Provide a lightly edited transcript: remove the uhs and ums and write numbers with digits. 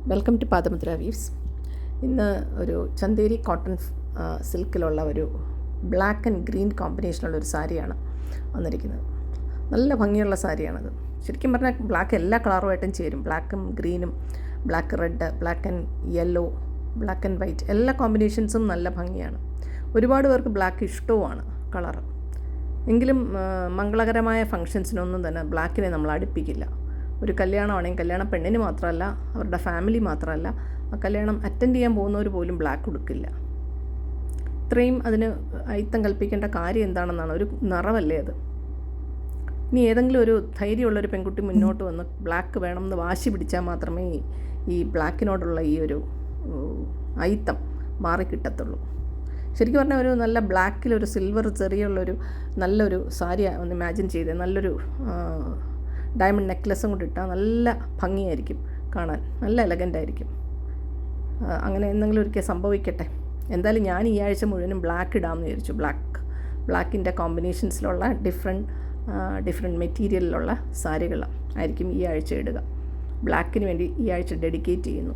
Welcome to പാദമുദ്ര weaves. ഇന്ന് ഒരു Chanderi cotton സിൽക്കിലുള്ള ഒരു ബ്ലാക്ക് ആൻഡ് ഗ്രീൻ കോമ്പിനേഷനുള്ളൊരു സാരിയാണ് വന്നിരിക്കുന്നത്. നല്ല ഭംഗിയുള്ള സാരിയാണത്. ശരിക്കും പറഞ്ഞാൽ ബ്ലാക്ക് എല്ലാ കളറുമായിട്ടും ചേരും. ബ്ലാക്കും ഗ്രീനും, black red, black and yellow, black and white എല്ലാ കോമ്പിനേഷൻസും നല്ല ഭംഗിയാണ്. ഒരുപാട് പേർക്ക് ബ്ലാക്ക് ഇഷ്ടവുമാണ് കളറ്. എങ്കിലും മംഗളകരമായ ഫങ്ഷൻസിനൊന്നും തന്നെ ബ്ലാക്കിനെ നമ്മൾ അടുപ്പിക്കില്ല. ഒരു കല്യാണമാണെങ്കിൽ കല്യാണ പെണ്ണിന് മാത്രമല്ല, അവരുടെ ഫാമിലി മാത്രമല്ല, ആ കല്യാണം അറ്റൻഡ് ചെയ്യാൻ പോകുന്നവർ പോലും ബ്ലാക്ക് ഉടുക്കില്ല. ഇത്രയും അതിന് അയിത്തം കൽപ്പിക്കേണ്ട കാര്യം എന്താണെന്നാണ്. ഒരു നിറവല്ലേ അത്. ഇനി ഏതെങ്കിലും ഒരു ധൈര്യമുള്ളൊരു പെൺകുട്ടി മുന്നോട്ട് വന്ന് ബ്ലാക്ക് വേണമെന്ന് വാശി പിടിച്ചാൽ മാത്രമേ ഈ ബ്ലാക്കിനോടുള്ള ഈ ഒരു അയിത്തം മാറിക്കിട്ടത്തുള്ളൂ. ശരിക്കും പറഞ്ഞാൽ ഒരു നല്ല ബ്ലാക്കിലൊരു സിൽവർ ചെറിയുള്ളൊരു നല്ലൊരു സാരി ഒന്ന് ഇമാജിൻ ചെയ്തേ. നല്ലൊരു ഡയമണ്ട് നെക്ലസും കൂടി ഇട്ടാൽ നല്ല ഭംഗിയായിരിക്കും കാണാൻ, നല്ല എലഗൻ്റ് ആയിരിക്കും. അങ്ങനെ എന്തെങ്കിലും ഒരിക്കൽ സംഭവിക്കട്ടെ. എന്തായാലും ഞാൻ ഈ ആഴ്ച മുഴുവനും ബ്ലാക്ക് ഇടാമെന്ന് വിചാരിച്ചു. ബ്ലാക്കിൻ്റെ കോമ്പിനേഷൻസിലുള്ള ഡിഫറെൻറ്റ് മെറ്റീരിയലിലുള്ള സാരികൾ ആയിരിക്കും ഈ ആഴ്ച ഇടുക. ബ്ലാക്കിന് വേണ്ടി ഈ ആഴ്ച ഡെഡിക്കേറ്റ് ചെയ്യുന്നു.